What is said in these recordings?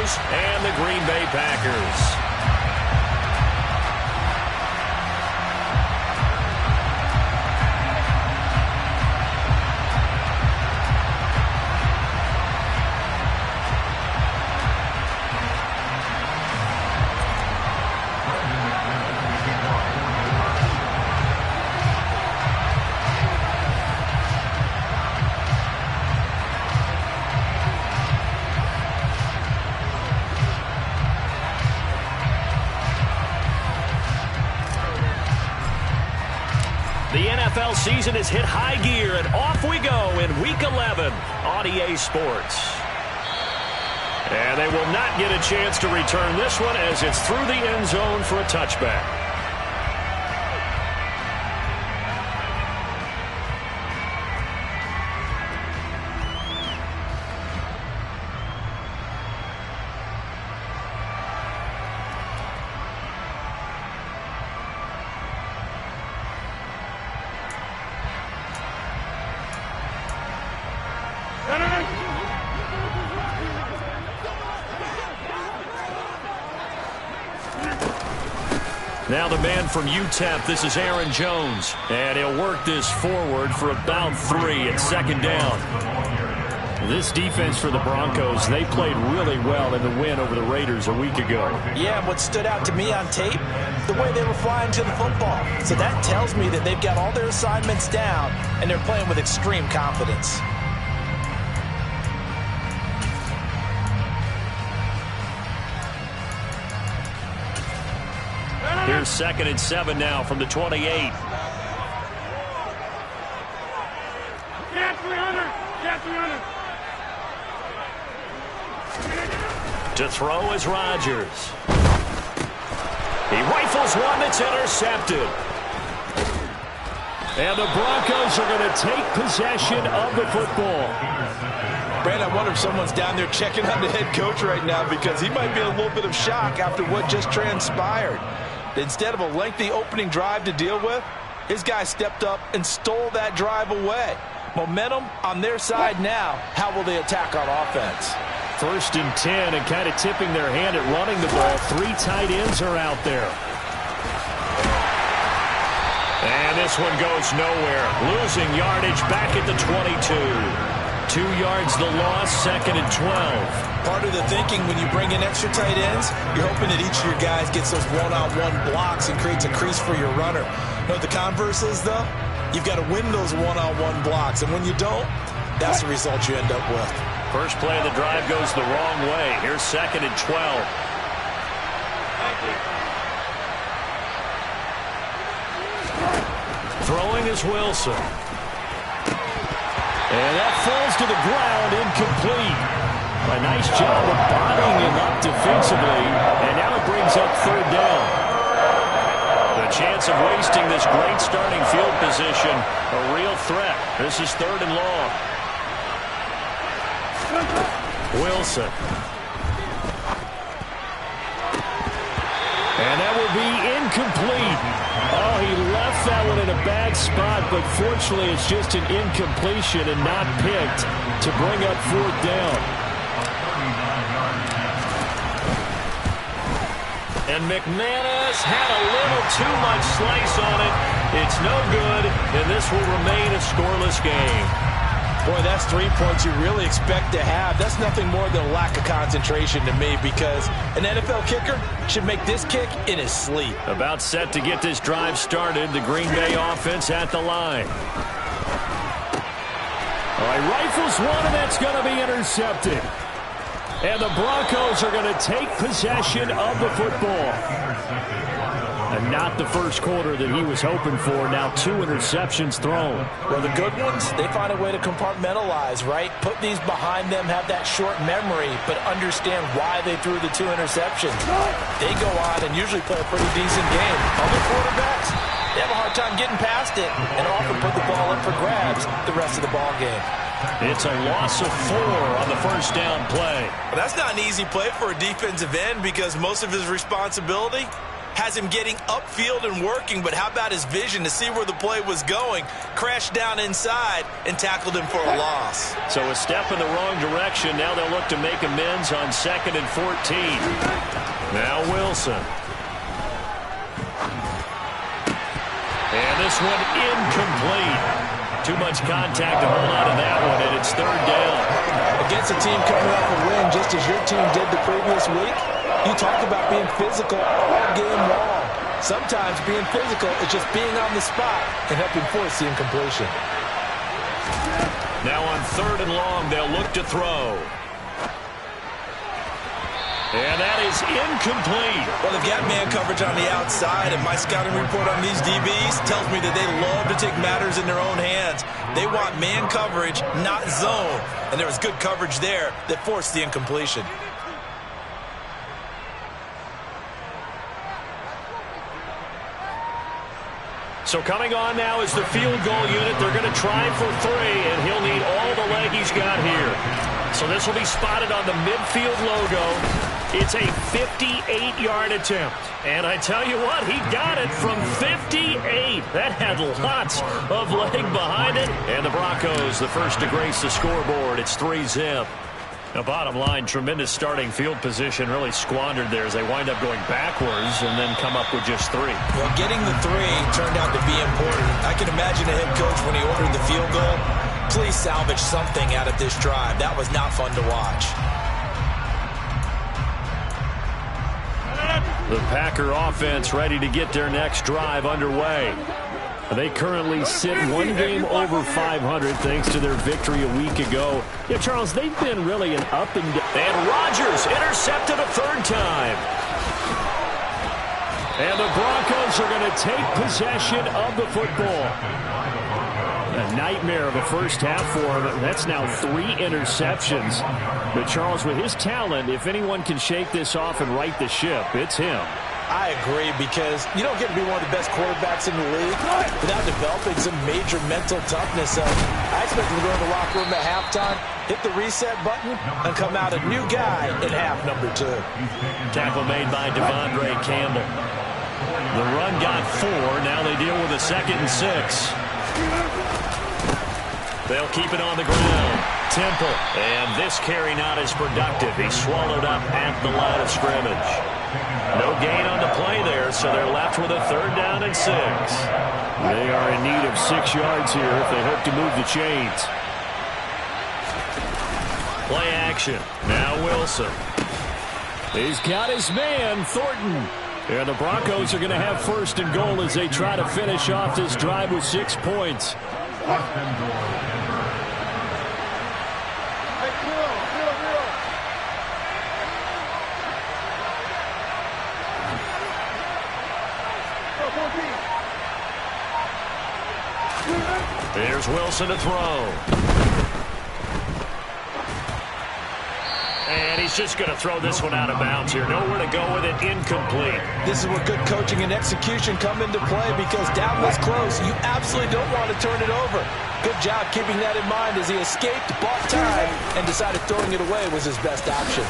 Broncos and the Green Bay Packers. The NFL season has hit high gear, and off we go in Week 11 on EA Sports. And they will not get a chance to return this one as it's through the end zone for a touchback. Now the man from UTEP, this is Aaron Jones. And he'll work this forward for about 3 at second down. This defense for the Broncos, they played really well in the win over the Raiders a week ago. Yeah, what stood out to me on tape, the way they were flying to the football. So that tells me that they've got all their assignments down, and they're playing with extreme confidence. Here's 2nd and 7 now from the 28. Get 300! Get 300! To throw is Rodgers. He rifles one that's intercepted. And the Broncos are going to take possession of the football. Brad, I wonder if someone's down there checking on the head coach right now, because he might be in a little bit of shock after what just transpired. Instead of a lengthy opening drive to deal with, his guy stepped up and stole that drive away. Momentum on their side now. How will they attack on offense? 1st and 10, and kind of tipping their hand at running the ball. 3 tight ends are out there. And this one goes nowhere. Losing yardage back at the 22. 2 yards the loss, 2nd and 12. Part of the thinking when you bring in extra tight ends, you're hoping that each of your guys gets those one-on-one blocks and creates a crease for your runner. You know what the converse is, though? You've got to win those one-on-one blocks, and when you don't, that's the result you end up with. First play of the drive goes the wrong way. Here's 2nd and 12. Throwing is Wilson. And that falls to the ground, incomplete. A nice job of bodying him up defensively, and now it brings up 3rd down. The chance of wasting this great starting field position, a real threat. This is 3rd and long. Wilson. And that will be incomplete. Oh, he left that one in a bad spot, but fortunately it's just an incompletion and not picked to bring up 4th down. And McManus had a little too much slice on it. It's no good, and this will remain a scoreless game. Boy, that's 3 points you really expect to have. That's nothing more than a lack of concentration to me, because an NFL kicker should make this kick in his sleep. About set to get this drive started. The Green Bay offense at the line. All right, rifles one, and that's going to be intercepted. And the Broncos are going to take possession of the football. And not the first quarter that he was hoping for. Now 2 interceptions thrown. Well, the good ones, they find a way to compartmentalize, right? Put these behind them, have that short memory, but understand why they threw the 2 interceptions. They go on and usually play a pretty decent game. Other quarterbacks, they have a hard time getting past it and often put the ball up for grabs the rest of the ball game. It's a loss of 4 on the first down play. Well, that's not an easy play for a defensive end, because most of his responsibility has him getting upfield and working, but how about his vision to see where the play was going? Crashed down inside and tackled him for a loss. So a step in the wrong direction. Now they'll look to make amends on 2nd and 14. Now Wilson. And this one incomplete. Too much contact to hold on to that one, and it's 3rd down. Against a team coming off a win just as your team did the previous week, you talk about being physical all game long. Sometimes being physical is just being on the spot and helping force the incompletion. Now on 3rd and long, they'll look to throw. And that is incomplete. Well, they've got man coverage on the outside, and my scouting report on these DBs tells me that they love to take matters in their own hands. They want man coverage, not zone. And there was good coverage there that forced the incompletion. So coming on now is the field goal unit. They're going to try for 3, and he'll need all the leg he's got here. So this will be spotted on the midfield logo. It's a 58-yard attempt. And I tell you what, he got it from 58. That had lots of leg behind it. And the Broncos, the first to grace the scoreboard. It's 3-zip. Now, bottom line, tremendous starting field position, really squandered there as they wind up going backwards and then come up with just 3. Well, getting the 3 turned out to be important. I can imagine a head coach when he ordered the field goal, please salvage something out of this drive. That was not fun to watch. The Packer offense ready to get their next drive underway. They currently sit 1 game over 500 thanks to their victory a week ago. Yeah, Charles, they've been really an up and down. And Rodgers intercepted a 3rd time. And the Broncos are going to take possession of the football. A nightmare of a first half for him. That's now 3 interceptions. But Charles, with his talent, if anyone can shake this off and right the ship, it's him. I agree, because you don't get to be one of the best quarterbacks in the league without developing some major mental toughness. So I expect him to go in the locker room at halftime, hit the reset button, and come out a new guy in half number 2. Tackle made by Devondre Campbell. The run got 4. Now they deal with a 2nd and 6. They'll keep it on the ground. Temple. And this carry not as productive. He's swallowed up at the line of scrimmage. No gain on the play there, so they're left with a 3rd down and 6. They are in need of 6 yards here if they hope to move the chains. Play action. Now Wilson. He's got his man, Thornton. And the Broncos are going to have 1st and goal as they try to finish off this drive with 6 points. Here's Wilson to throw. And he's just going to throw this one out of bounds here. Nowhere to go with it. Incomplete. This is where good coaching and execution come into play, because down this close, you absolutely don't want to turn it over. Good job keeping that in mind as he escaped, bought time, and decided throwing it away was his best option.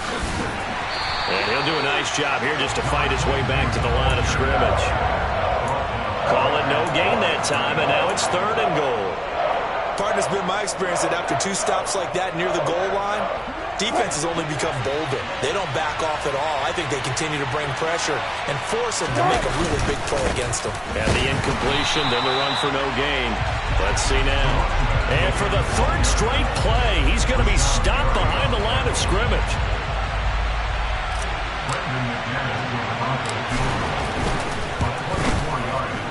And he'll do a nice job here just to fight his way back to the line of scrimmage. Call it no gain that time, and now it's 3rd and goal. Partner, it's been my experience that after 2 stops like that near the goal line, defenses only become bolder. They don't back off at all. I think they continue to bring pressure and force them to make a really big play against them. And the incompletion, then the run for no gain. Let's see now. And for the 3rd straight play, he's going to be stopped behind the line of scrimmage.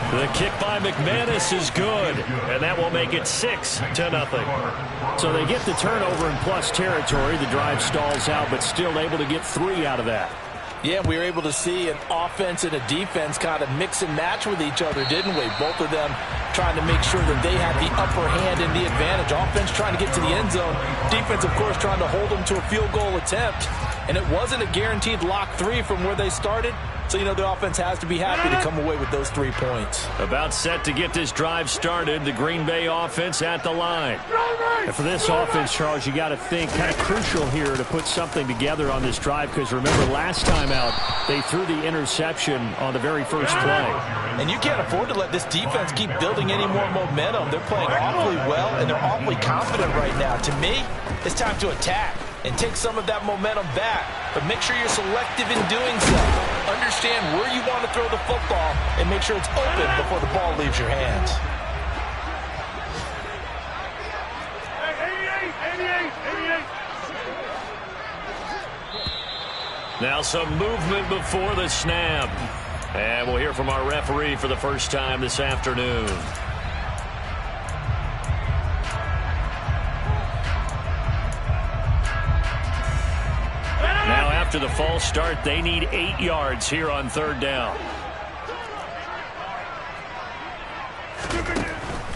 The kick by McManus is good, and that will make it 6-0. So they get the turnover in plus territory. The drive stalls out, but still able to get 3 out of that. Yeah, we were able to see an offense and a defense kind of mix and match with each other, didn't we? Both of them trying to make sure that they had the upper hand and the advantage. Offense trying to get to the end zone. Defense, of course, trying to hold them to a field goal attempt. And it wasn't a guaranteed lock 3 from where they started, So, you know, the offense has to be happy to come away with those 3 points. About set to get this drive started. The Green Bay offense at the line. And for this offense, Charles, you got to think kind of crucial here to put something together on this drive, because remember last time out they threw the interception on the very first play. And you can't afford to let this defense keep building any more momentum. They're playing awfully well, and they're awfully confident right now. To me, it's time to attack and take some of that momentum back. But make sure you're selective in doing so. Understand where you want to throw the football and make sure it's open before the ball leaves your hands. Now some movement before the snap. And we'll hear from our referee for the first time this afternoon. Now after the false start, they need 8 yards here on third down.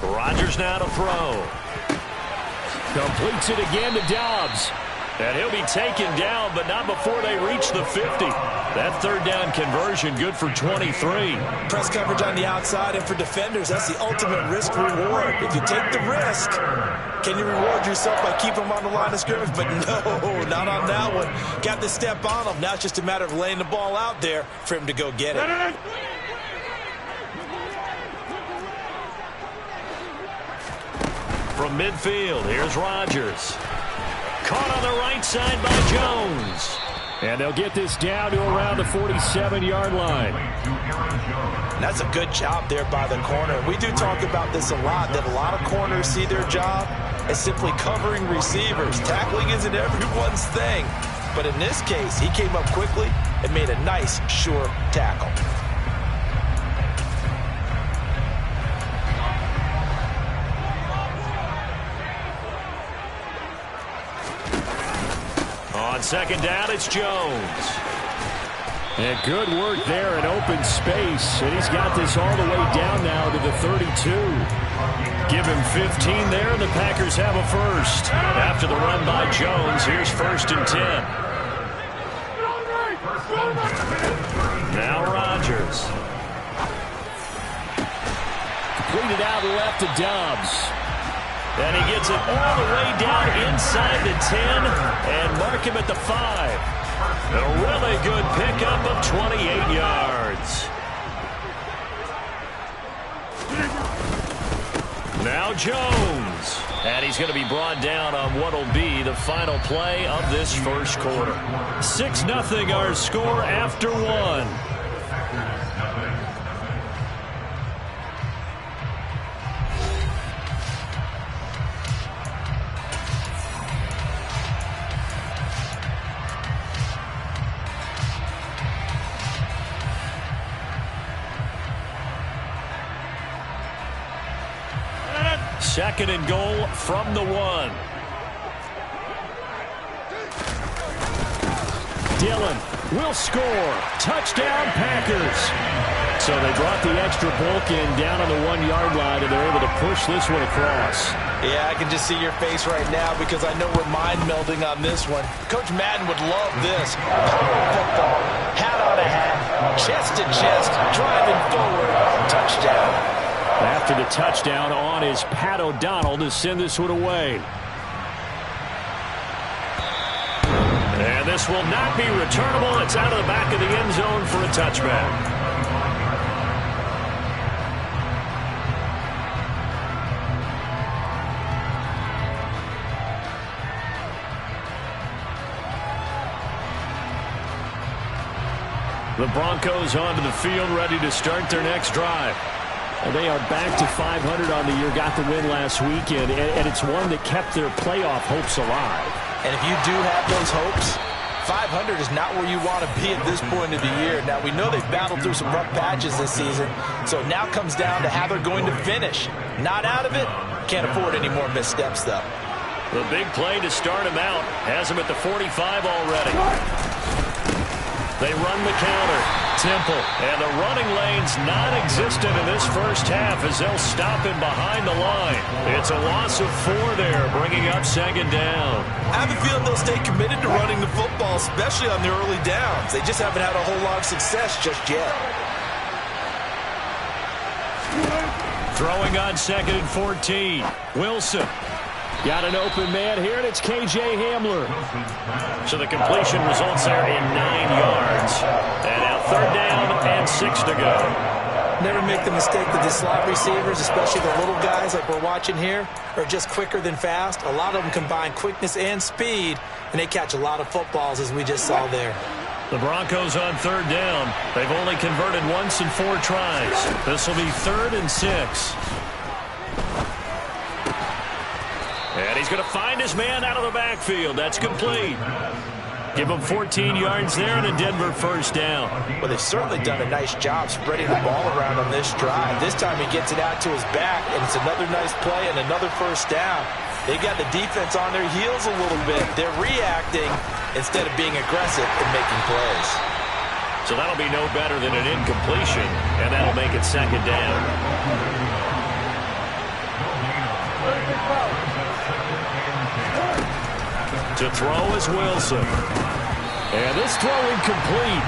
Rodgers now to throw. Completes it again to Dobbs. And he'll be taken down, but not before they reach the 50. That third down conversion good for 23. Press coverage on the outside, and for defenders, that's the ultimate risk reward. If you take the risk, can you reward yourself by keeping them on the line of scrimmage? But no, not on that one. Got to step on them. Now it's just a matter of laying the ball out there for him to go get it. From midfield, here's Rodgers. Caught on the right side by Jones. And they'll get this down to around the 47-yard line. That's a good job there by the corner. We do talk about this a lot, that a lot of corners see their job as simply covering receivers. Tackling isn't everyone's thing. But in this case, he came up quickly and made a nice, sure tackle. On second down, it's Jones. And good work there in open space. And he's got this all the way down now to the 32. Give him 15 there, and the Packers have a first. After the run by Jones, here's 1st and 10. Now Rodgers. Completed out left to Dobbs. And he gets it all the way down inside the 10 and mark him at the 5. A really good pickup of 28 yards. Now Jones. And he's going to be brought down on what will be the final play of this first quarter. 6-0 our score after 1. Second and goal from the 1. Dillon will score. Touchdown, Packers. So they brought the extra bulk in down on the 1-yard line, and they're able to push this one across. Yeah, I can just see your face right now because I know we're mind melding on this one. Coach Madden would love this. Power football, hat on a hat, chest to chest, driving forward, touchdown. After the touchdown on is Pat O'Donnell to send this one away. And this will not be returnable. It's out of the back of the end zone for a touchback. The Broncos onto the field, ready to start their next drive. And they are back to 500 on the year, got the win last weekend, and it's one that kept their playoff hopes alive. And if you do have those hopes, 500 is not where you want to be at this point of the year. Now, we know they've battled through some rough patches this season, so it now comes down to how they're going to finish. Not out of it, can't afford any more missteps, though. The big play to start him out has him at the 45 already. They run the counter. Temple. And the running lane's non-existent in this first half as they'll stop him behind the line. It's a loss of 4 there, bringing up second down. I have a feeling they'll stay committed to running the football, especially on their early downs. They just haven't had a whole lot of success just yet. Throwing on 2nd and 14. Wilson. Got an open man here, and it's K.J. Hamler. So the completion results there in 9 yards. And now 3rd down and 6 to go. Never make the mistake that the slot receivers, especially the little guys like we're watching here, are just quicker than fast. A lot of them combine quickness and speed, and they catch a lot of footballs, as we just saw there. The Broncos on 3rd down. They've only converted once in 4 tries. This will be 3rd and 6. And he's going to find his man out of the backfield. That's complete. Give him 14 yards there and a Denver first down. Well, they've certainly done a nice job spreading the ball around on this drive. This time he gets it out to his back, and it's another nice play and another first down. They've got the defense on their heels a little bit. They're reacting instead of being aggressive and making plays. So that'll be no better than an incompletion, and that'll make it second down. To throw is Wilson. And this throw incomplete.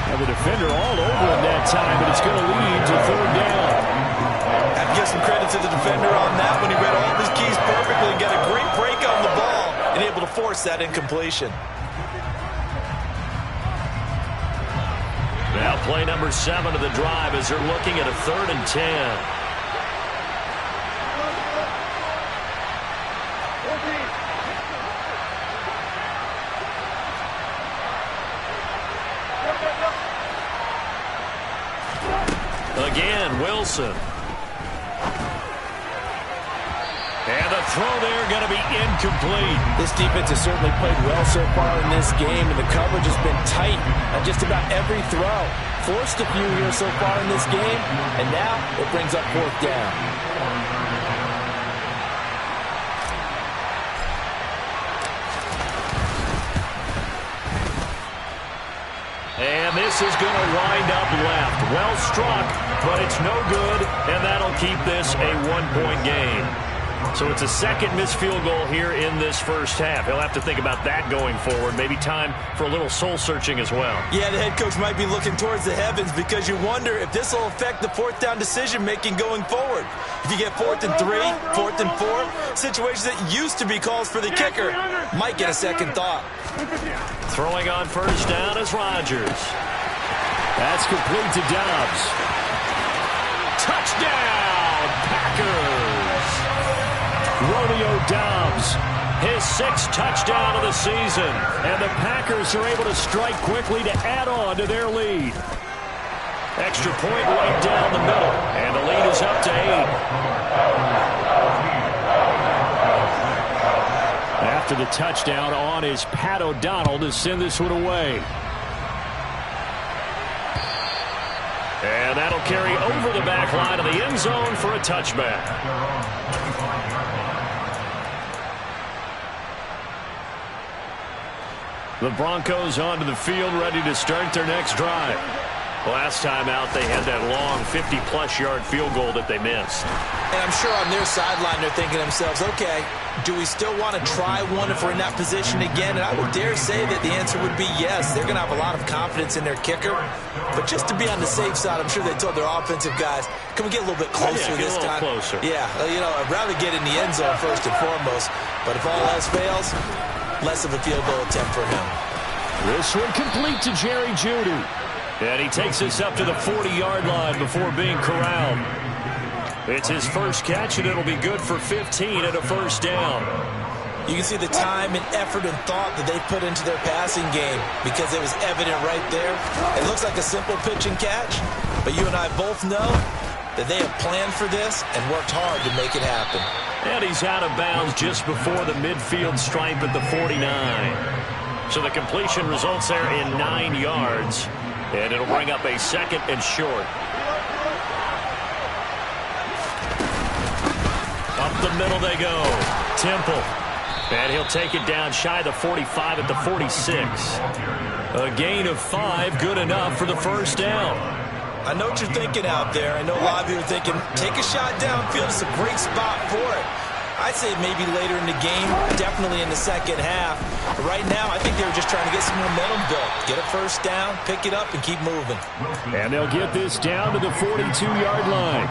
And the defender all over him that time, but it's going to lead to 3rd down. I have to give some credit to the defender on that when he read all of his keys perfectly and got a great break on the ball and able to force that incompletion. Now play number 7 of the drive as they're looking at a 3rd and 10. Again, Wilson. And the throw there going to be incomplete. This defense has certainly played well so far in this game, and the coverage has been tight on just about every throw. Forced a few here so far in this game, and now it brings up 4th down. And this is going to wind up left. Well struck, but it's no good, and that'll keep this a 1-point game. So it's a second missed field goal here in this first half. He'll have to think about that going forward. Maybe time for a little soul-searching as well. Yeah, the head coach might be looking towards the heavens because you wonder if this will affect the 4th down decision-making going forward. If you get 4th and 3, 4th and 4, situations that used to be calls for the kicker might get a second thought. Throwing on first down is Rodgers. That's complete to Dobbs. Touchdown, Packers! Romeo Dobbs, his 6th touchdown of the season. And the Packers are able to strike quickly to add on to their lead. Extra point right down the middle, and the lead is up to 8. After the touchdown, on is Pat O'Donnell to send this one away. And that'll carry over the back line of the end zone for a touchback. The Broncos onto the field, ready to start their next drive. Last time out, they had that long 50-plus yard field goal that they missed. And I'm sure on their sideline, they're thinking to themselves, okay, do we still want to try one if we're in that position again? And I would dare say that the answer would be yes. They're going to have a lot of confidence in their kicker. But just to be on the safe side, I'm sure they told their offensive guys, can we get a little bit closer this time? Closer. Yeah, you know, I'd rather get in the end zone first and foremost. But if all else fails, less of a field goal attempt for him. This one complete to Jerry Jeudy. And he takes this up to the 40-yard line before being corralled. It's his first catch, and it'll be good for 15 at a first down. You can see the time and effort and thought that they put into their passing game because it was evident right there. It looks like a simple pitch and catch, but you and I both know that they have planned for this and worked hard to make it happen. And he's out of bounds just before the midfield stripe at the 49. So the completion results there in 9 yards. And it'll bring up a 2nd and short. Up the middle they go. Temple. And he'll take it down shy of the 45 at the 46. A gain of 5, good enough for the first down. I know what you're thinking out there. I know a lot of you are thinking, take a shot downfield. It's a great spot for it. I'd say maybe later in the game, definitely in the second half. But right now, I think they were just trying to get some momentum built. Get a first down, pick it up, and keep moving. And they'll get this down to the 42-yard line.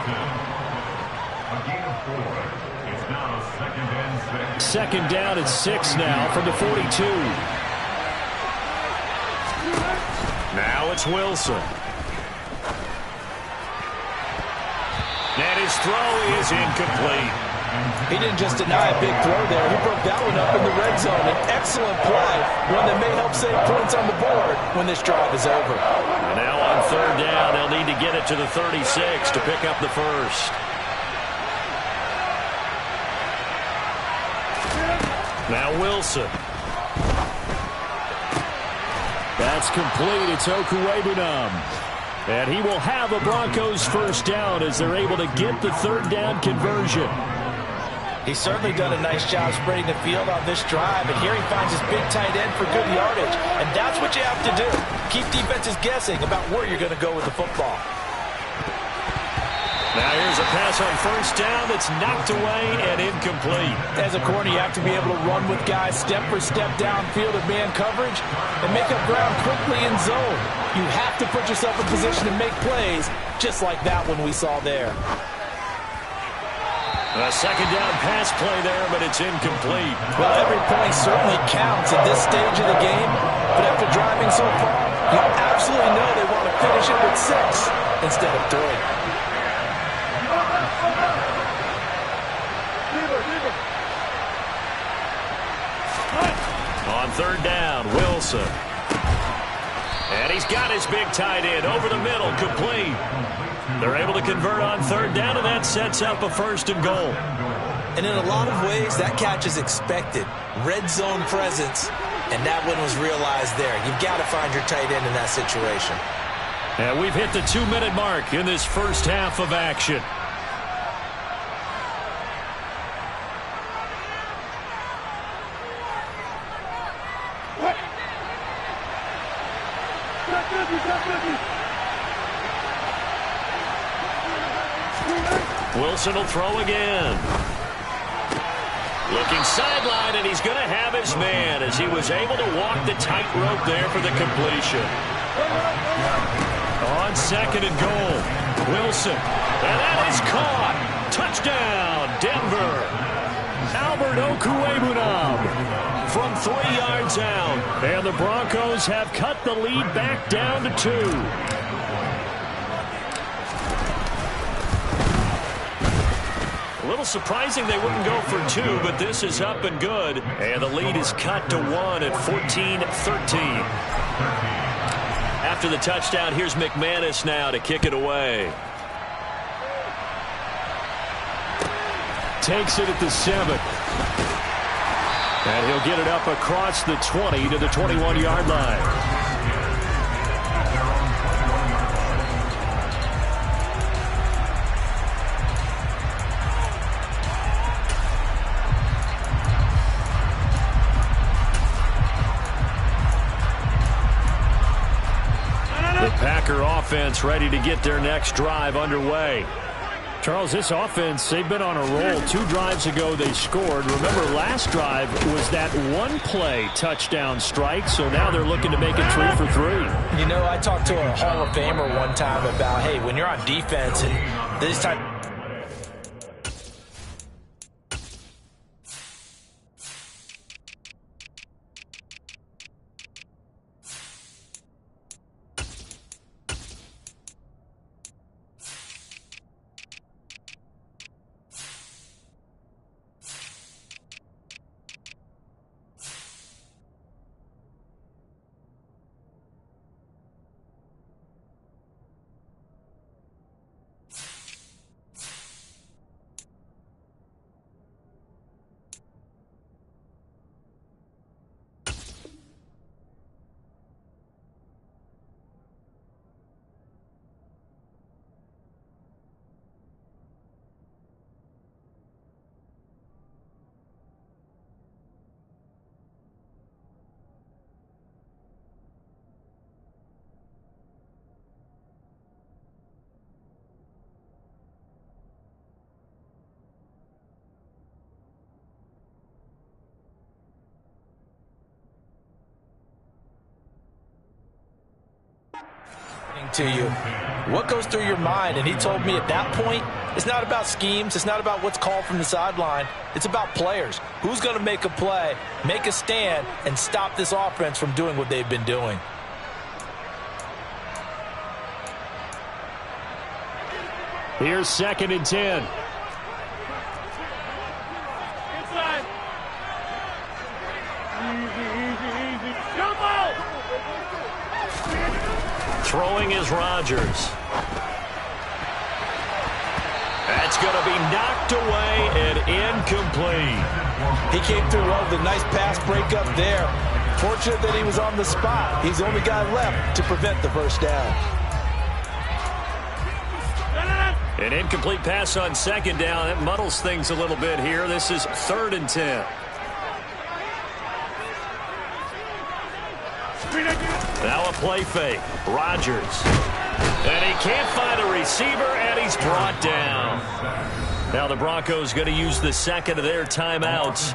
Second down at 6 now from the 42. Now it's Wilson. And his throw is incomplete. He didn't just deny a big throw there. He broke that one up in the red zone. An excellent play, one that may help save points on the board when this drive is over. And now on third down, they'll need to get it to the 36 to pick up the first. Now Wilson. That's complete. It's Okuwebunam. And he will have a Broncos first down as they're able to get the third down conversion. He's certainly done a nice job spreading the field on this drive, and here he finds his big tight end for good yardage. And that's what you have to do. Keep defenses guessing about where you're going to go with the football. Now here's a pass on first down that's knocked away and incomplete. As a corner, you have to be able to run with guys step for step downfield in man coverage and make up ground quickly in zone. You have to put yourself in position to make plays, just like that one we saw there. A second down pass play there, but it's incomplete. Well, every point certainly counts at this stage of the game, but after driving so far, you absolutely know they want to finish it with 6 instead of 3. On third down, Wilson. And he's got his big tight end over the middle, complete. They're able to convert on third down, and that sets up a first and goal. And in a lot of ways, that catch is expected. Red zone presence, and that one was realized there. You've got to find your tight end in that situation. And we've hit the 2-minute mark in this first half of action. Wilson will throw again. Looking sideline, and he's going to have his man as he was able to walk the tightrope there for the completion. On second and goal, Wilson. And that is caught. Touchdown, Denver. Albert Okuwebunam from 3 yards out. And the Broncos have cut the lead back down to 2. A little surprising they wouldn't go for 2, but this is up and good. And the lead is cut to 1 at 14-13. After the touchdown, here's McManus now to kick it away. Takes it at the 7. And he'll get it up across the 20 to the 21-yard line. Packer offense ready to get their next drive underway. Charles, this offense, they've been on a roll. 2 drives ago they scored. Remember, last drive was that one-play touchdown strike, so now they're looking to make it 3 for 3. You know, I talked to a Hall of Famer one time about, hey, when you're on defense and this time To you, what goes through your mind? And he told me at that point, it's not about schemes, it's not about what's called from the sideline, it's about players. Who's going to make a play, make a stand, and stop this offense from doing what they've been doing. Here's 2nd and 10. Throwing is Rodgers. That's going to be knocked away and incomplete. He came through well with a nice pass breakup there. Fortunate that he was on the spot. He's the only guy left to prevent the first down. An incomplete pass on 2nd down. That muddles things a little bit here. This is 3rd and 10. Now a play fake. Rodgers. And he can't find a receiver, and he's brought down. Now the Broncos going to use the 2nd of their timeouts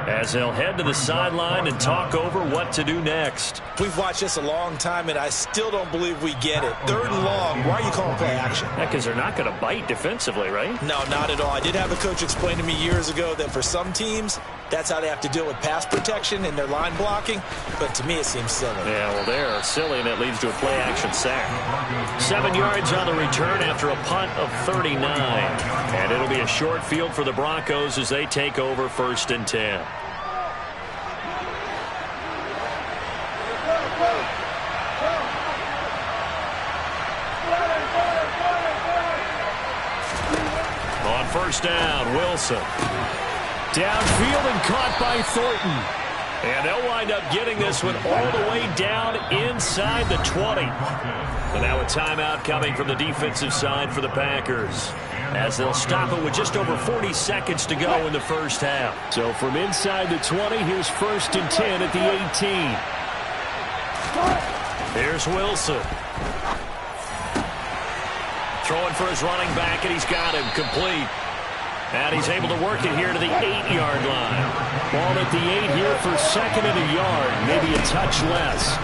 as they'll head to the sideline and talk over what to do next. We've watched this a long time, and I still don't believe we get it. 3rd and long. Why are you calling play action? Yeah, because they're not going to bite defensively, right? No, not at all. I did have a coach explain to me years ago that for some teams, that's how they have to deal with pass protection and their line blocking. But to me, it seems silly. Yeah, well, they're silly, and it leads to a play-action sack. 7 yards on the return after a punt of 39. And it'll be a short field for the Broncos as they take over 1st and 10. On 1st down, Wilson. Downfield and caught by Thornton. And they'll wind up getting this one all the way down inside the 20. And now a timeout coming from the defensive side for the Packers, as they'll stop it with just over 40 seconds to go in the first half. So from inside the 20, here's 1st and 10 at the 18. Here's Wilson. Throwing for his running back, and he's got him complete. And he's able to work it here to the 8-yard line. Ball at the 8 here for 2nd and a yard, maybe a touch less.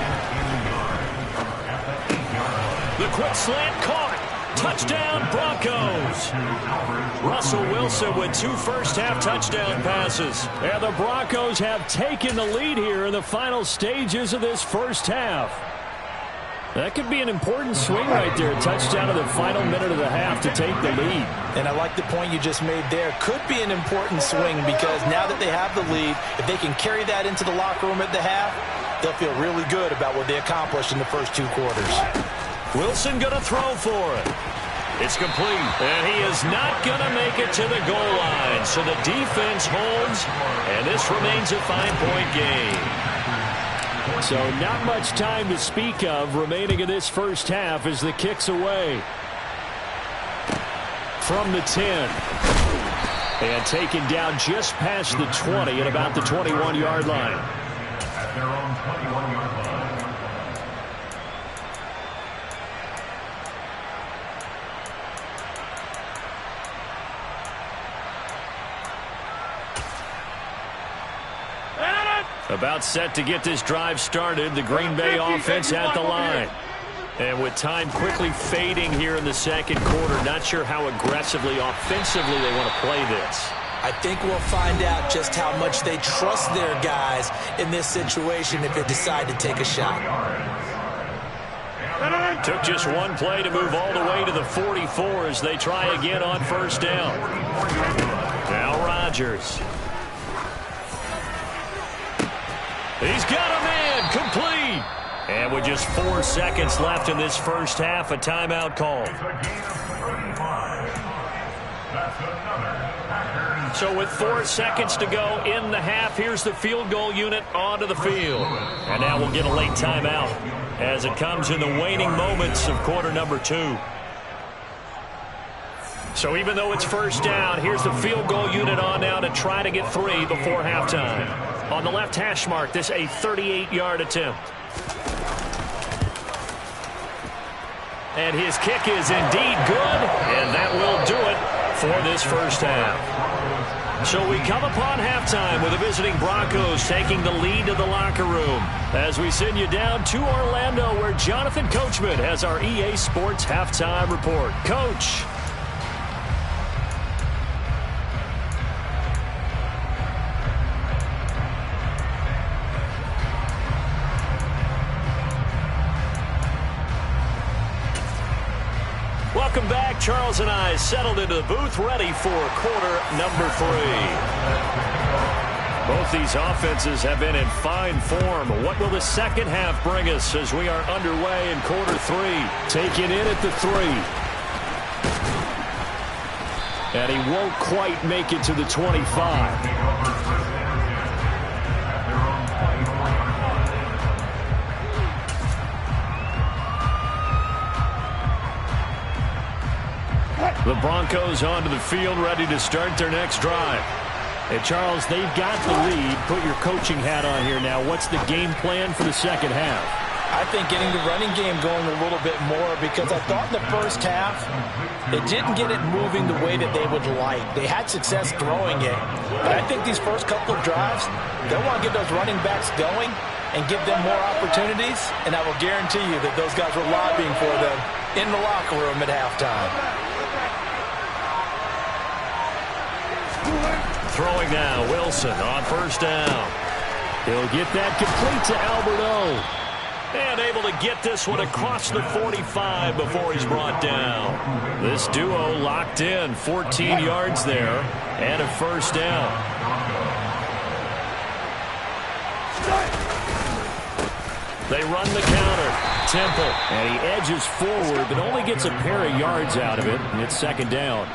The quick slant caught. Touchdown, Broncos. Russell Wilson with 2 first-half touchdown passes. And the Broncos have taken the lead here in the final stages of this first half. That could be an important swing right there. Touchdown in the final minute of the half to take the lead. And I like the point you just made there. Could be an important swing because now that they have the lead, if they can carry that into the locker room at the half, they'll feel really good about what they accomplished in the first 2 quarters. Wilson going to throw for it. It's complete. And he is not going to make it to the goal line. So the defense holds, and this remains a 5-point game. So not much time to speak of remaining in this first half as the kick's away. From the 10. And taken down just past the 20 at about the 21-yard line. At their own 21-yard line. About set to get this drive started. The Green Bay offense at the line. And with time quickly fading here in the second quarter, not sure how aggressively, offensively they want to play this. I think we'll find out just how much they trust their guys in this situation if they decide to take a shot. Took just one play to move all the way to the 44 as they try again on 1st down. Now Rodgers. He's got a man, complete. And with just 4 seconds left in this first half, a timeout call. So with 4 seconds to go in the half, here's the field goal unit onto the field. And now we'll get a late timeout as it comes in the waning moments of quarter number 2. So even though it's 1st down, here's the field goal unit on now to try to get 3 before halftime. On the left hash mark, this a 38-yard attempt. And his kick is indeed good, and that will do it for this first half. So we come upon halftime with the visiting Broncos taking the lead to the locker room as we send you down to Orlando where Jonathan Coachman has our EA Sports halftime report. Coach. Welcome back. Charles and I settled into the booth ready for quarter number 3. Both these offenses have been in fine form. What will the second half bring us as we are underway in quarter 3? Taken in at the 3. And he won't quite make it to the 25. The Broncos onto the field ready to start their next drive. And Charles, they've got the lead. Put your coaching hat on here now. What's the game plan for the second half? I think getting the running game going a little bit more because I thought in the first half they didn't get it moving the way that they would like. They had success throwing it. But I think these first couple of drives, they'll want to get those running backs going and give them more opportunities. And I will guarantee you that those guys were lobbying for them in the locker room at halftime. Throwing now, Wilson on first down. He'll get that complete to Alberto. And able to get this one across the 45 before he's brought down. This duo locked in, 14 yards there, and a first down. They run the counter. Temple, and he edges forward, but only gets a pair of yards out of it, and it's second down.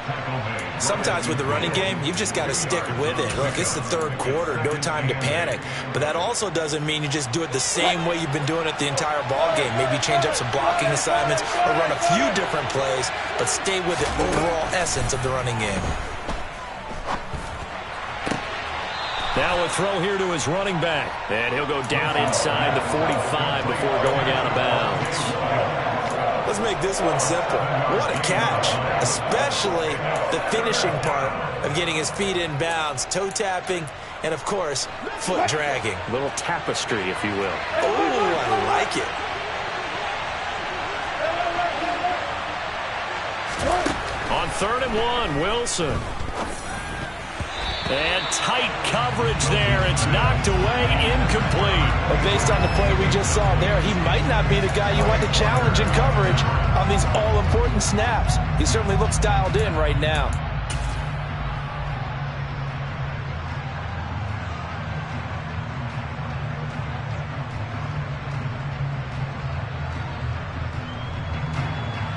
Sometimes with the running game, you've just got to stick with it. Look, it's the third quarter, no time to panic. But that also doesn't mean you just do it the same way you've been doing it the entire ball game. Maybe change up some blocking assignments or run a few different plays, but stay with the overall essence of the running game. Now a throw here to his running back. And he'll go down inside the 45 before going out of bounds. Let's make this one simple. What a catch, especially the finishing part of getting his feet in bounds, toe tapping, and, of course, foot dragging. A little tapestry, if you will. Oh, I like it. On 3rd and 1, Wilson. And tight coverage there. It's knocked away, incomplete. But based on the play we just saw there, he might not be the guy you want to challenge in coverage on these all-important snaps. He certainly looks dialed in right now.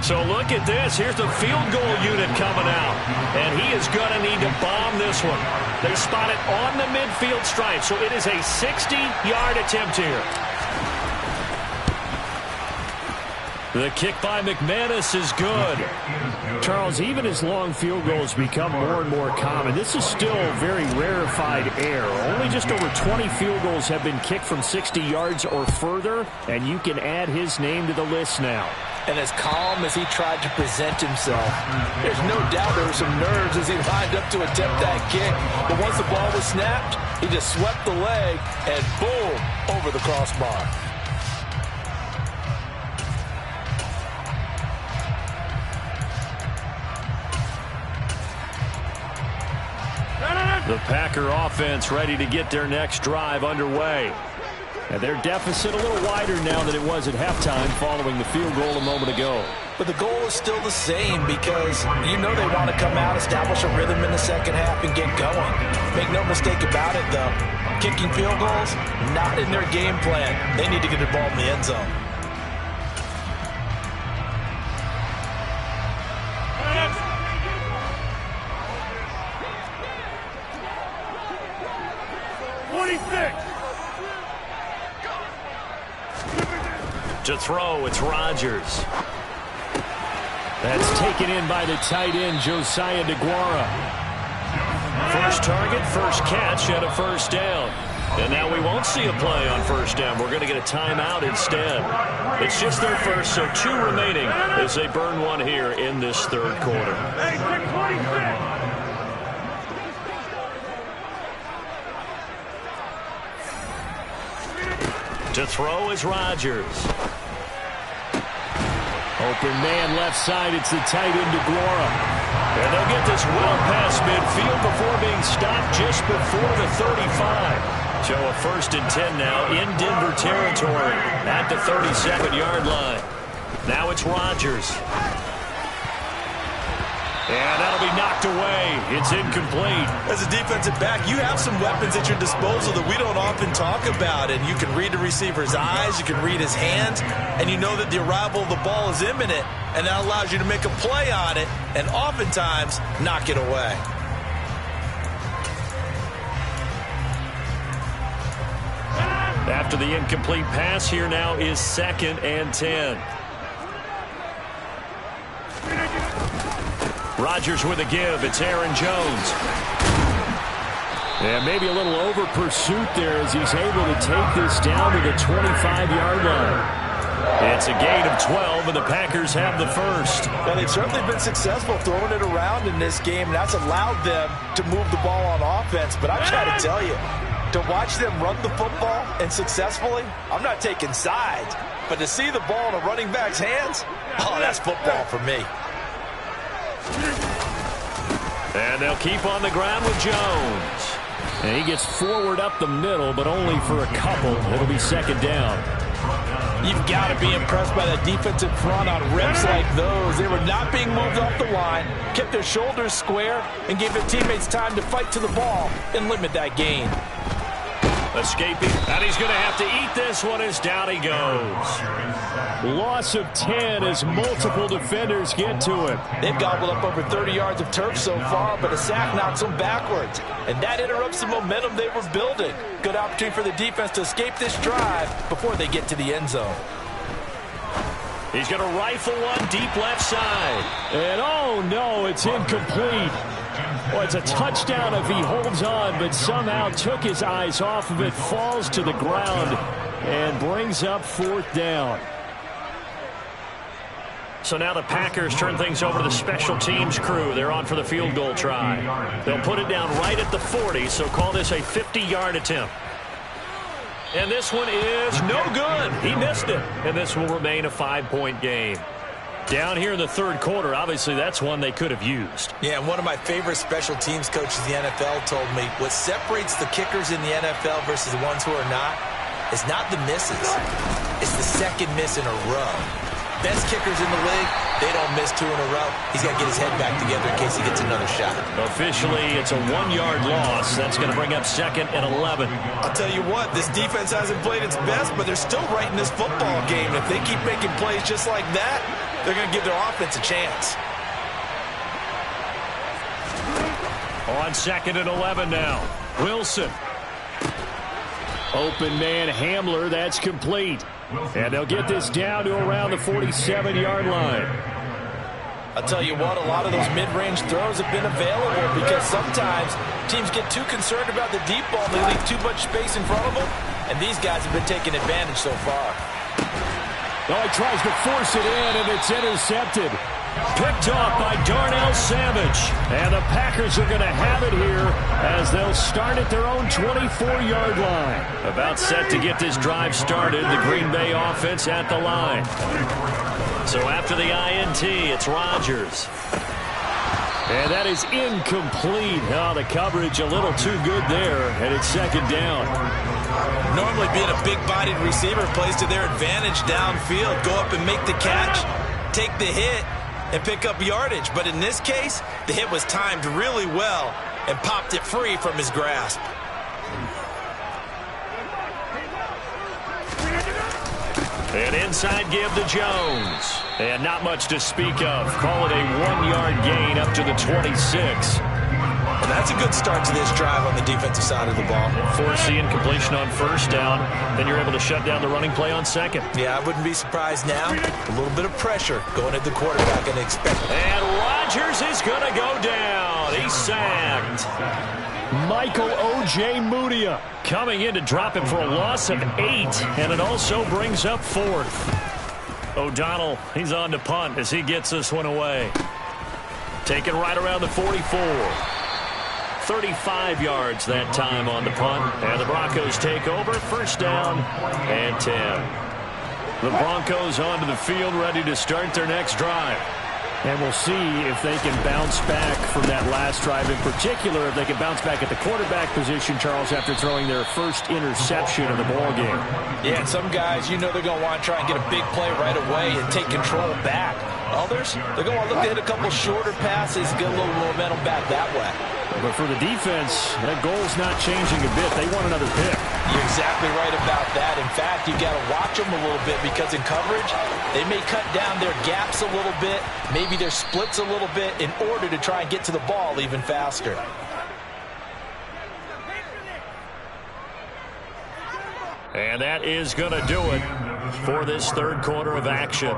So look at this. Here's the field goal unit coming out. And he is going to need to bomb this one. They spot it on the midfield stripe. So it is a 60-yard attempt here. The kick by McManus is good. Charles, even as long field goals become more and more common, this is still very rarefied air. Only just over 20 field goals have been kicked from 60 yards or further, and you can add his name to the list now. And as calm as he tried to present himself, there's no doubt there were some nerves as he lined up to attempt that kick. But once the ball was snapped, he just swept the leg and boom, over the crossbar. The Packer offense ready to get their next drive underway. And their deficit a little wider now than it was at halftime following the field goal a moment ago. But the goal is still the same because you know they want to come out, establish a rhythm in the second half, and get going. Make no mistake about it, though. Kicking field goals, not in their game plan. They need to get the ball in the end zone. To throw, it's Rodgers. That's taken in by the tight end, Josiah DeGuara. First target, first catch, and a first down. And now we won't see a play on first down. We're going to get a timeout instead. It's just their first, so 2 remaining as they burn one here in this third quarter. To throw is Rodgers. Open man left side. It's the tight end DeGuara. And they'll get this well past midfield before being stopped just before the 35. So a 1st and 10 now in Denver territory at the 37-yard line. Now it's Rodgers. And that'll be knocked away. It's incomplete. As a defensive back, you have some weapons at your disposal that we don't often talk about. And you can read the receiver's eyes, you can read his hands, and you know that the arrival of the ball is imminent, and that allows you to make a play on it and oftentimes knock it away. After the incomplete pass, here now is 2nd and 10. Rodgers with a give. It's Aaron Jones. And maybe a little over pursuit there as he's able to take this down to the 25-yard line. It's a gain of 12, and the Packers have the first. Well, they've certainly been successful throwing it around in this game, and that's allowed them to move the ball on offense. But I'm trying to tell you, to watch them run the football and successfully, I'm not taking sides. But to see the ball in a running back's hands, oh, that's football for me. And they'll keep on the ground with Jones. And he gets forward up the middle, but only for a couple. It'll be 2nd down. You've got to be impressed by that defensive front on reps like those. They were not being moved off the line, kept their shoulders square, and gave their teammates time to fight to the ball and limit that gain. Escaping, and he's going to have to eat this one as down he goes. Loss of 10 as multiple defenders get to him. They've gobbled up over 30 yards of turf so far, but a sack knocks them backwards. And that interrupts the momentum they were building. Good opportunity for the defense to escape this drive before they get to the end zone. He's going to rifle one deep left side. And oh no, it's incomplete. Well, it's a touchdown if he holds on, but somehow took his eyes off of it, falls to the ground, and brings up 4th down. So now the Packers turn things over to the special teams crew. They're on for the field goal try. They'll put it down right at the 40, so call this a 50-yard attempt. And this one is no good. He missed it. And this will remain a 5-point game. Down here in the 3rd quarter, obviously that's one they could have used. Yeah, and one of my favorite special teams coaches in the NFL told me what separates the kickers in the NFL versus the ones who are not is not the misses. It's the 2nd miss in a row. Best kickers in the league, they don't miss 2 in a row. He's got to get his head back together in case he gets another shot. Officially, it's a 1-yard loss. That's going to bring up 2nd and 11. I'll tell you what, this defense hasn't played its best, but they're still right in this football game. If they keep making plays just like that, they're going to give their offense a chance. On 2nd and 11 now. Wilson. Open man Hamler, that's complete. And they'll get this down to around the 47-yard line. I'll tell you what, a lot of those mid-range throws have been available because sometimes teams get too concerned about the deep ball. They leave too much space in front of them, and these guys have been taking advantage so far. Oh, he tries to force it in, and it's intercepted. Picked off by Darnell Savage. And the Packers are going to have it here as they'll start at their own 24-yard line. About set to get this drive started, the Green Bay offense at the line. So after the INT, it's Rodgers. And that is incomplete. Oh, the coverage a little too good there, and it's 2nd down. Normally being a big-bodied receiver plays to their advantage downfield. Go up and make the catch, take the hit, and pick up yardage. But in this case, the hit was timed really well and popped it free from his grasp. An inside give to Jones. And not much to speak of. Call it a 1-yard gain up to the 26. Well, that's a good start to this drive on the defensive side of the ball. Force the incompletion on 1st down. Then you're able to shut down the running play on 2nd. Yeah, I wouldn't be surprised now. A little bit of pressure going at the quarterback and expect. And Rodgers is going to go down. He's sacked. Michael O.J. Mudia coming in to drop him for a loss of 8. And it also brings up 4th. O'Donnell, he's on to punt as he gets this one away. Taken right around the 44. 35 yards that time on the punt. And the Broncos take over, first down and 10. The Broncos onto the field, ready to start their next drive. And we'll see if they can bounce back from that last drive. In particular, if they can bounce back at the quarterback position, Charles, after throwing their first interception of the ball game. Yeah, some guys, you know they're going to want to try and get a big play right away and take control back. Others, they're going to want to look to hit a couple shorter passes, get a little momentum back that way. But for the defense, that goal's not changing a bit. They want another pick. You're exactly right about that. In fact, you got to watch them a little bit because in coverage, they may cut down their gaps a little bit, maybe their splits a little bit in order to try and get to the ball even faster. And that is going to do it for this third quarter of action.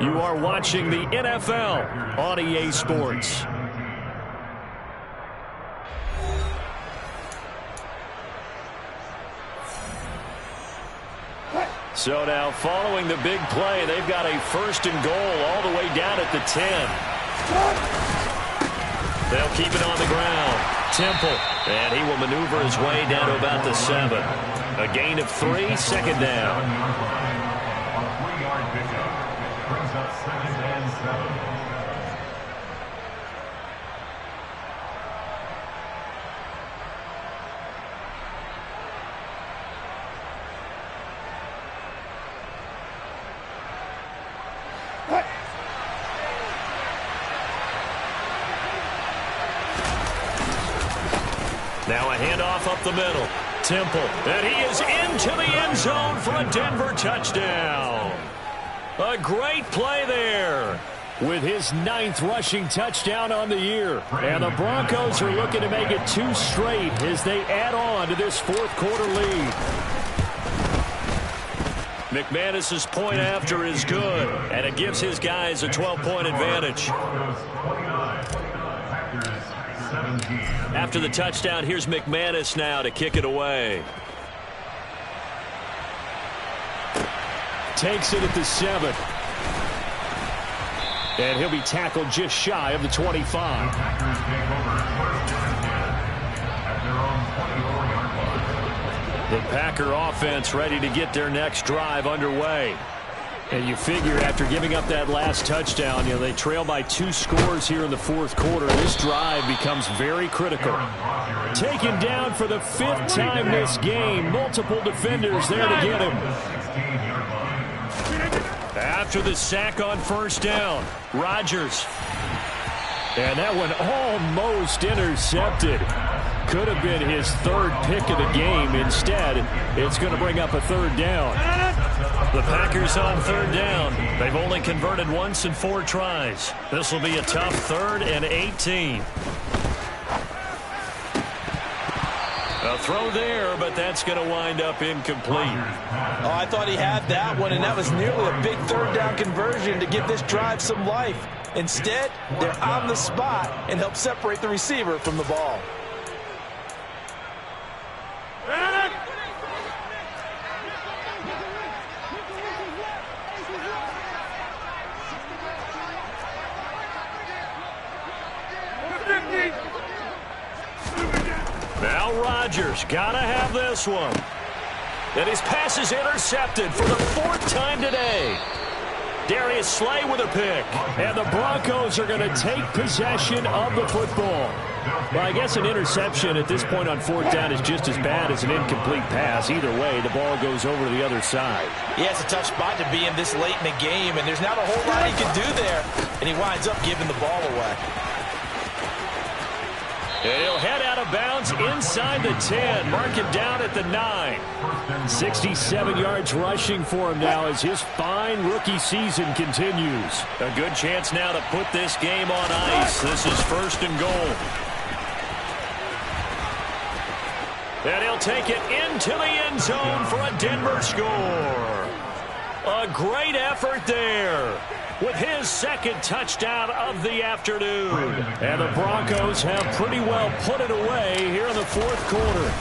You are watching the NFL on EA Sports. So now following the big play, they've got a first and goal all the way down at the 10. They'll keep it on the ground. Temple, and he will maneuver his way down to about the 7. A gain of 3, second down. Brings up 2nd and 7. Now a handoff up the middle. Temple, and he is into the end zone for a Denver touchdown. A great play there with his 9th rushing touchdown on the year. And the Broncos are looking to make it 2 straight as they add on to this fourth quarter lead. McManus's point after is good, and it gives his guys a 12-point advantage. After the touchdown, here's McManus now to kick it away. Takes it at the 7. And he'll be tackled just shy of the 25. The Packer offense ready to get their next drive underway. And you figure after giving up that last touchdown, they trail by 2 scores here in the fourth quarter. This drive becomes very critical. Taken down for the 5th time this game. Multiple defenders there to get him. After the sack on first down, Rodgers. And that one almost intercepted. Could have been his 3rd pick of the game. Instead, it's going to bring up a 3rd down. The Packers on 3rd down. They've only converted once in 4 tries. This will be a tough 3rd and 18. A throw there, but that's going to wind up incomplete. Oh, I thought he had that one, and that was nearly a big 3rd down conversion to give this drive some life. Instead, they're on the spot and help separate the receiver from the ball. Now Rodgers got to have this one. And his pass is intercepted for the 4th time today. Darius Slay with a pick. And the Broncos are going to take possession of the football. Well, I guess an interception at this point on 4th down is just as bad as an incomplete pass. Either way, the ball goes over to the other side. Yeah, it's a tough spot to be in this late in the game, and there's not a whole lot he can do there. And he winds up giving the ball away. And he'll head out of bounds inside the 10. Mark it down at the 9. 67 yards rushing for him now as his fine rookie season continues. A good chance now to put this game on ice. This is 1st and goal. And he'll take it into the end zone for a Denver score. A great effort there with his 2nd touchdown of the afternoon. And the Broncos have pretty well put it away here in the 4th quarter.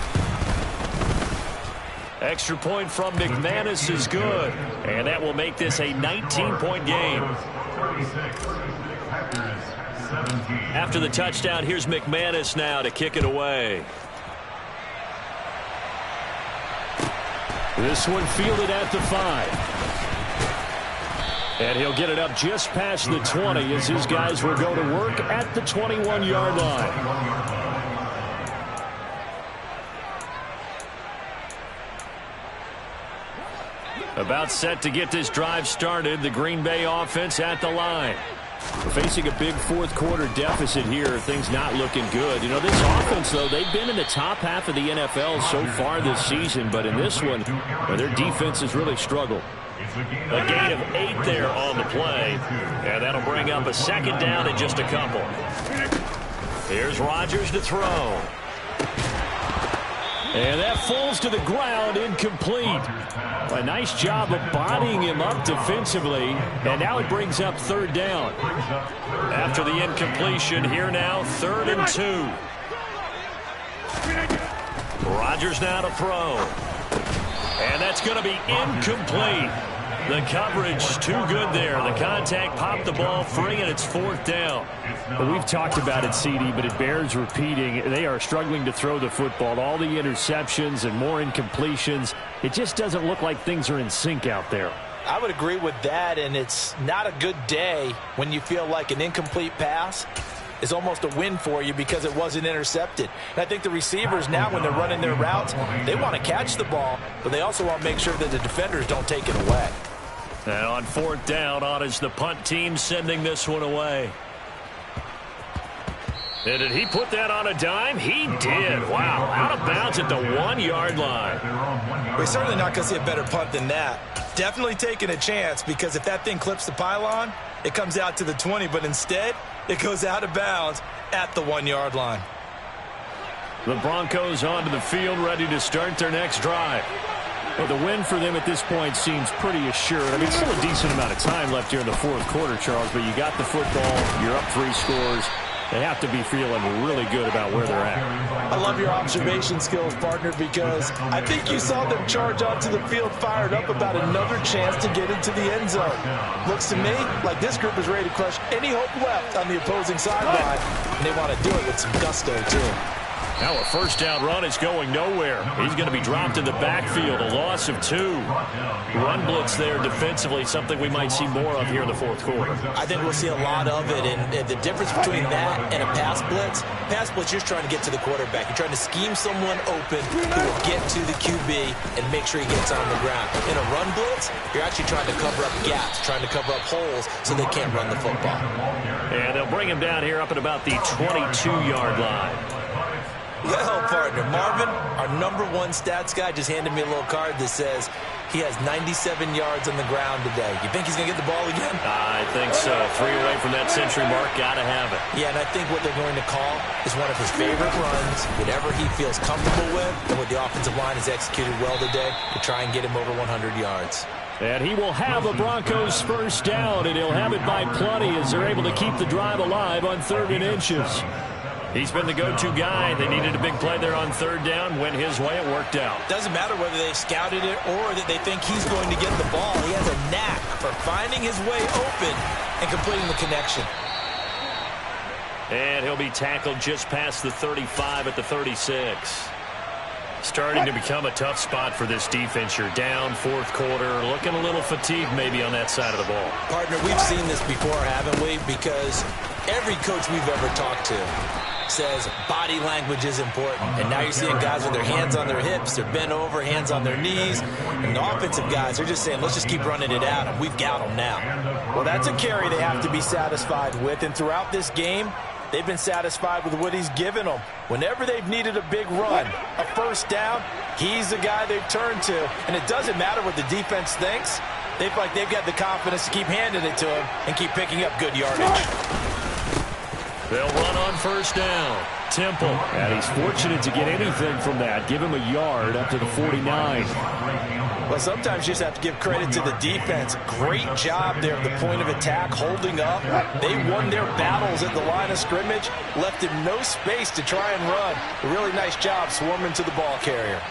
Extra point from McManus is good. And that will make this a 19-point game. 36, Packers After the touchdown, here's McManus now to kick it away. This one fielded at the 5. And he'll get it up just past the 20 as his guys will go to work at the 21-yard line. About set to get this drive started, the Green Bay offense at the line. Facing a big fourth quarter deficit here, things not looking good. You know, this offense, though, they've been in the top half of the NFL so far this season, but in this one, their defense has really struggled. A gain of 8 there on the play, and that'll bring up a second down in just a couple. Here's Rodgers to throw. And that falls to the ground, incomplete. A nice job of bodying him up defensively, and now it brings up third down. After the incompletion, here now, 3rd and 2. Rodgers now to throw. And that's going to be incomplete. The coverage too good there. The contact popped the ball free, and it's 4th down. Well, we've talked about it, CD, but it bears repeating. They are struggling to throw the football. All the interceptions and more incompletions. It just doesn't look like things are in sync out there. I would agree with that, and it's not a good day when you feel like an incomplete pass is almost a win for you because it wasn't intercepted. And I think the receivers now, when they're running their routes, they want to catch the ball, but they also want to make sure that the defenders don't take it away. And on 4th down, on is the punt team sending this one away. And did he put that on a dime? He did. Wow, out of bounds at the 1-yard line. We're certainly not going to see a better punt than that. Definitely taking a chance, because if that thing clips the pylon, it comes out to the 20, but instead it goes out of bounds at the 1-yard line. The Broncos onto the field, ready to start their next drive. Well, the win for them at this point seems pretty assured. I mean, still a decent amount of time left here in the fourth quarter, Charles, but you got the football, you're up 3 scores. They have to be feeling really good about where they're at. I love your observation skills, partner, because I think you saw them charge onto the field fired up about another chance to get into the end zone. Looks to me like this group is ready to crush any hope left on the opposing sideline, and they want to do it with some gusto, too. Now a first down run is going nowhere. He's going to be dropped in the backfield, a loss of 2. Run blitz there defensively, something we might see more of here in the fourth quarter. I think we'll see a lot of it, and the difference between that and a pass blitz, you're just trying to get to the quarterback. You're trying to scheme someone open who will get to the QB and make sure he gets on the ground. In a run blitz, you're actually trying to cover up gaps, trying to cover up holes so they can't run the football. And they'll bring him down here up at about the 22-yard line. Well, partner, Marvin, our #1 stats guy, just handed me a little card that says he has 97 yards on the ground today. You think he's going to get the ball again? I think so. 3 away from that century mark. Got to have it. Yeah, and I think what they're going to call is one of his favorite runs, whatever he feels comfortable with, and what the offensive line has executed well today to try and get him over 100 yards. And he will have a Broncos first down, and he'll have it by plenty as they're able to keep the drive alive on 3rd and inches. He's been the go-to guy. They needed a big play there on 3rd down. Went his way. It worked out. Doesn't matter whether they scouted it or that they think he's going to get the ball. He has a knack for finding his way open and completing the connection. And he'll be tackled just past the 35 at the 36. Starting to become a tough spot for this defense. You're down 4th quarter. Looking a little fatigued maybe on that side of the ball. Partner, we've seen this before, haven't we? Because every coach we've ever talked to says body language is important. And now you're seeing guys with their hands on their hips, they're bent over, hands on their knees. And the offensive guys are just saying, let's just keep running it out, and we've got them now. Well, that's a carry they have to be satisfied with. And throughout this game, they've been satisfied with what he's given them. Whenever they've needed a big run, a first down, he's the guy they've turned to. And it doesn't matter what the defense thinks. They feel like they've got the confidence to keep handing it to him and keep picking up good yardage. They'll run on first down. Temple. And he's fortunate to get anything from that. Give him a yard up to the 49. Well, sometimes you just have to give credit to the defense. Great job there at the point of attack, holding up. They won their battles at the line of scrimmage, left him no space to try and run. A really nice job swarming to the ball carrier.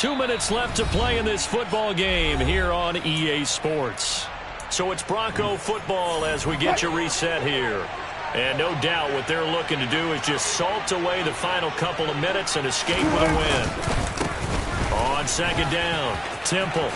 2 minutes left to play in this football game here on EA Sports. So it's Bronco football as we get you reset here. And no doubt what they're looking to do is just salt away the final couple of minutes and escape with a win. On second down, Temple.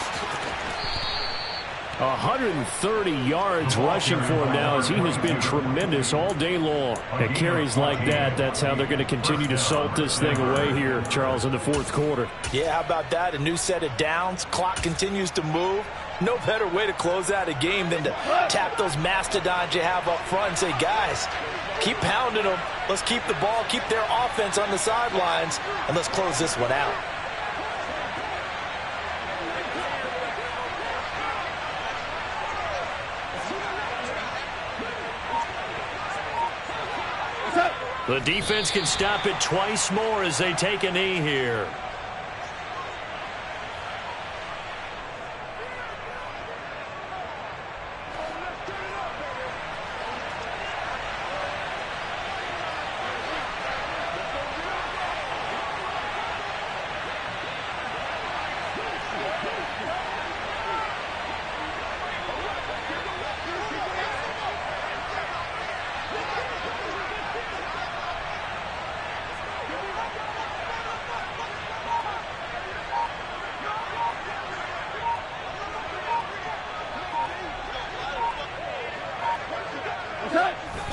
130 yards rushing for him now as he has been tremendous all day long. At carries like that, that's how they're going to continue to salt this thing away here, Charles, in the fourth quarter. Yeah, how about that? A new set of downs. Clock continues to move. No better way to close out a game than to tap those mastodons you have up front and say, guys, keep pounding them. Let's keep the ball, keep their offense on the sidelines, and let's close this one out. The defense can stop it twice more as they take a knee here.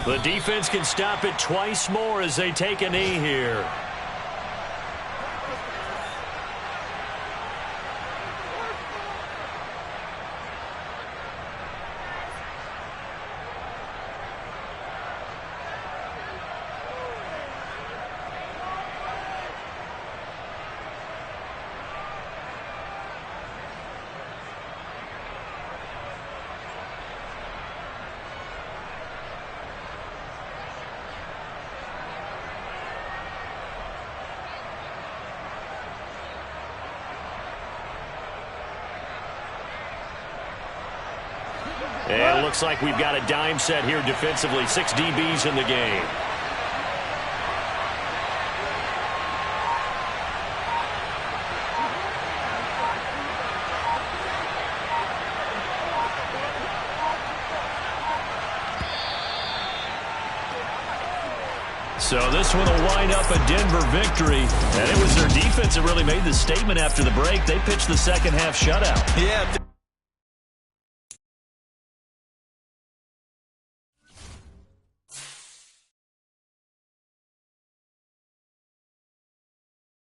The defense can stop it twice more as they take a knee here. And it looks like we've got a dime set here defensively. 6 DBs in the game. So this one will wind up a Denver victory. And it was their defense that really made the statement after the break. They pitched the second half shutout. Yeah.